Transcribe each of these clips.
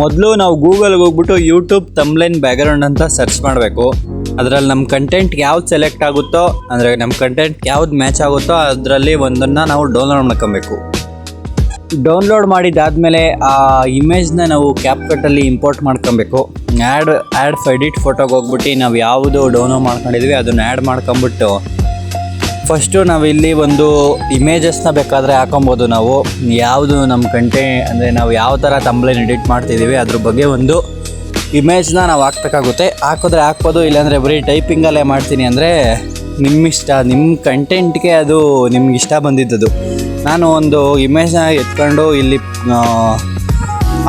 ಮೊದಲು ನಾವು ಗೂಗಲ್ಗೆ ಹೋಗ್ಬಿಟ್ಟು ಯೂಟ್ಯೂಬ್ ತಮ್ಲೈನ್ ಬ್ಯಾಕ್ಗ್ರೌಂಡ್ ಅಂತ ಸರ್ಚ್ ಮಾಡಬೇಕು. ಅದರಲ್ಲಿ ನಮ್ಮ ಕಂಟೆಂಟ್ ಯಾವ್ದು ಸೆಲೆಕ್ಟ್ ಆಗುತ್ತೋ, ಅಂದರೆ ನಮ್ಮ ಕಂಟೆಂಟ್ ಯಾವ್ದು ಮ್ಯಾಚ್ ಆಗುತ್ತೋ ಅದರಲ್ಲಿ ಒಂದನ್ನು ನಾವು ಡೌನ್ಲೋಡ್ ಮಾಡ್ಕೊಬೇಕು. ಡೌನ್ಲೋಡ್ ಮಾಡಿದ್ದಾದಮೇಲೆ ಆ ಇಮೇಜ್ನ ನಾವು ಕ್ಯಾಪ್ಕಟ್ಟಲ್ಲಿ ಇಂಪೋರ್ಟ್ ಮಾಡ್ಕೊಬೇಕು. ಆ್ಯಡ್ ಎಡಿಟ್ ಫೋಟೋಗೆ ಹೋಗ್ಬಿಟ್ಟು ನಾವು ಯಾವುದು ಡೌನ್ಲೋಡ್ ಮಾಡ್ಕೊಂಡಿದ್ವಿ ಅದನ್ನು ಆ್ಯಡ್ ಮಾಡ್ಕೊಂಬಿಟ್ಟು ಫಸ್ಟು ನಾವು ಇಲ್ಲಿ ಒಂದು ಇಮೇಜಸ್ನ ಬೇಕಾದರೆ ಹಾಕೊಬೋದು. ನಾವು ಯಾವುದು ನಮ್ಮ ಅಂದರೆ ನಾವು ಯಾವ ಥರ ತಮ್ಲೈನ್ ಎಡಿಟ್ ಮಾಡ್ತಿದ್ದೀವಿ ಅದ್ರ ಬಗ್ಗೆ ಒಂದು ಇಮೇಜ್ನ ನಾವು ಹಾಕ್ಬೇಕಾಗುತ್ತೆ. ಹಾಕಿದ್ರೆ ಹಾಕ್ಬೋದು, ಇಲ್ಲಾಂದರೆ ಬರೀ ಟೈಪಿಂಗಲ್ಲೇ ಮಾಡ್ತೀನಿ ಅಂದರೆ ನಿಮ್ಮಿಷ್ಟ, ನಿಮ್ಮ ಕಂಟೆಂಟ್ಗೆ ಅದು ನಿಮ್ಗೆ ಇಷ್ಟ ಬಂದಿದ್ದದು. ನಾನು ಒಂದು ಇಮೇಜ್ನ ಎತ್ಕೊಂಡು ಇಲ್ಲಿ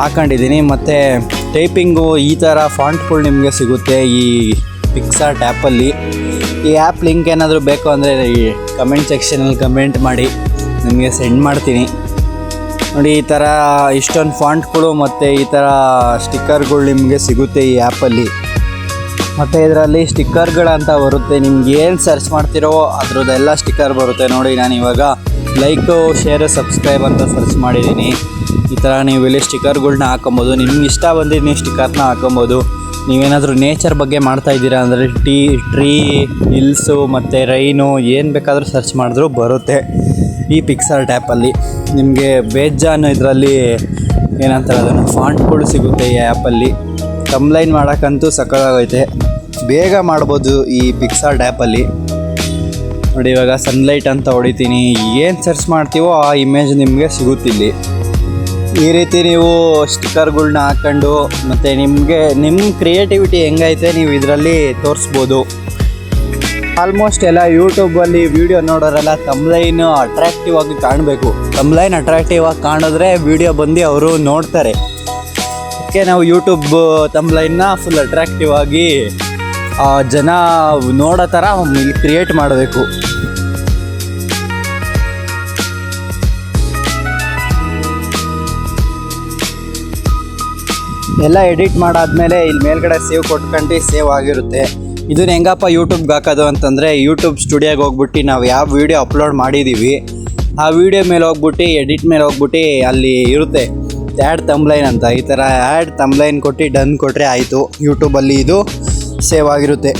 ಹಾಕೊಂಡಿದ್ದೀನಿ. ಮತ್ತು ಟೈಪಿಂಗು ಈ ಥರ ಫಾಂಟ್ಗಳು ನಿಮಗೆ ಸಿಗುತ್ತೆ ಈ ಪಿಕ್ಸಾರ್ಟ್ ಆ್ಯಪಲ್ಲಿ. ಈ ಆ್ಯಪ್ ಲಿಂಕ್ ಏನಾದರೂ ಬೇಕು ಅಂದರೆ ಈ ಕಮೆಂಟ್ ಸೆಕ್ಷನಲ್ಲಿ ಕಮೆಂಟ್ ಮಾಡಿ, ನಿಮಗೆ ಸೆಂಡ್ ಮಾಡ್ತೀನಿ. ನೋಡಿ, ಈ ಥರ ಇಷ್ಟೊಂದು ಫಾಂಟ್ಗಳು ಮತ್ತು ಈ ಥರ ಸ್ಟಿಕ್ಕರ್ಗಳು ನಿಮಗೆ ಸಿಗುತ್ತೆ ಈ ಆ್ಯಪಲ್ಲಿ. ಮತ್ತು ಇದರಲ್ಲಿ ಸ್ಟಿಕ್ಕರ್ಗಳಂತ ಬರುತ್ತೆ, ನಿಮ್ಗೆ ಏನು ಸರ್ಚ್ ಮಾಡ್ತಿರೋ ಅದ್ರದ್ದೆಲ್ಲ ಸ್ಟಿಕ್ಕರ್ ಬರುತ್ತೆ. ನೋಡಿ, ನಾನು ಇವಾಗ ಲೈಕು, ಶೇರು, ಸಬ್ಸ್ಕ್ರೈಬ್ ಅಂತ ಸರ್ಚ್ ಮಾಡಿದ್ದೀನಿ. ಈ ಥರ ನೀವು ಇಲ್ಲಿ ಸ್ಟಿಕ್ಕರ್ಗಳ್ನ ಹಾಕೊಬೋದು. ನಿಮ್ಗೆ ಇಷ್ಟ ಬಂದಿದ್ದು ನೀವು ಸ್ಟಿಕ್ಕರ್ನ ಹಾಕೊಬೋದು. ನೀವೇನಾದರೂ ನೇಚರ್ ಬಗ್ಗೆ ಮಾಡ್ತಾಯಿದ್ದೀರಾ ಅಂದರೆ ಟ್ರೀ, ಹಿಲ್ಸು ಮತ್ತು ರೈನು ಏನು ಬೇಕಾದರೂ ಸರ್ಚ್ ಮಾಡಿದ್ರೂ ಬರುತ್ತೆ ಈ ಪಿಕ್ಸಾರ್ಟ್ ಆ್ಯಪಲ್ಲಿ. ನಿಮಗೆ ಬೇಜಾನು ಇದರಲ್ಲಿ ಏನಂತಾರೆ ಅದನ್ನು ಫಾಂಟ್ಗಳು ಸಿಗುತ್ತೆ ಈ ಆ್ಯಪಲ್ಲಿ. ತಮ್ಲೈನ್ ಮಾಡೋಕ್ಕಂತೂ ಸಕ್ಕತ್ತಾಗೈತೆ, ಬೇಗ ಮಾಡ್ಬೋದು ಈ ಪಿಕ್ಸಾರ್ಟ್ ಆ್ಯಪಲ್ಲಿ. ನೋಡಿ, ಇವಾಗ ಸನ್ಲೈಟ್ ಅಂತ ಹೊಡಿತೀನಿ, ಏನು ಸರ್ಚ್ ಮಾಡ್ತೀವೋ ಆ ಇಮೇಜ್ ನಿಮಗೆ ಸಿಗುತ್ತಿಲ್ಲಿ. ಈ ರೀತಿ ನೀವು ಸ್ಟಿಕ್ಕರ್ಗಳ್ನ ಹಾಕ್ಕೊಂಡು ಮತ್ತು ನಿಮ್ಮ ಕ್ರಿಯೇಟಿವಿಟಿ ಹೆಂಗೈತೆ ನೀವು ಇದರಲ್ಲಿ ತೋರಿಸ್ಬೋದು. ಆಲ್ಮೋಸ್ಟ್ ಎಲ್ಲ ಯೂಟ್ಯೂಬಲ್ಲಿ ವೀಡಿಯೋ ನೋಡೋರೆಲ್ಲ ತಮ್ಲೈನ್ ಅಟ್ರಾಕ್ಟಿವ್ ಆಗಿ ಕಾಣಬೇಕು. ತಮ್ಲೈನ್ ಅಟ್ರಾಕ್ಟಿವ್ ಆಗಿ ಕಾಣಿದ್ರೆ ವೀಡಿಯೋ ಬಂದು ಅವರು ನೋಡ್ತಾರೆ. ಅದಕ್ಕೆ ನಾವು ಯೂಟ್ಯೂಬ್ ತಮ್ಲೈನ್ನ ಫುಲ್ ಅಟ್ರಾಕ್ಟಿವ್ ಆಗಿ ಜನ ನೋಡೋ ಥರ ಕ್ರಿಯೇಟ್ ಮಾಡಬೇಕು. ಎಲ್ಲ ಎಡಿಟ್ ಮಾಡಾದ್ಮೇಲೆ ಇಲ್ಲಿ ಮೇಲ್ಗಡೆ ಸೇವ್ ಕೊಟ್ಕೊಂಡು ಸೇವ್ ಆಗಿರುತ್ತೆ. ಇದನ್ನ ಹೆಂಗಪ್ಪ ಯೂಟ್ಯೂಬ್ಗೆ ಹಾಕೋದು ಅಂತಂದರೆ, ಯೂಟ್ಯೂಬ್ ಸ್ಟುಡಿಯೋಗೆ ಹೋಗ್ಬಿಟ್ಟು ನಾವು ಯಾವ ವೀಡಿಯೋ ಅಪ್ಲೋಡ್ ಮಾಡಿದ್ದೀವಿ ಆ ವೀಡಿಯೋ ಮೇಲೆ ಹೋಗ್ಬಿಟ್ಟು ಎಡಿಟ್ ಮೇಲೆ ಹೋಗ್ಬಿಟ್ಟು ಅಲ್ಲಿ ಇರುತ್ತೆ ಆ್ಯಡ್ ತಮ್ಲೈನ್ ಅಂತ. ಈ ಥರ ಆ್ಯಡ್ ತಮ್ಲೈನ್ ಕೊಟ್ಟು ಡನ್ ಕೊಟ್ಟರೆ ಆಯಿತು, ಯೂಟ್ಯೂಬಲ್ಲಿ ಇದು ಸೇವ್ ಆಗಿರುತ್ತೆ.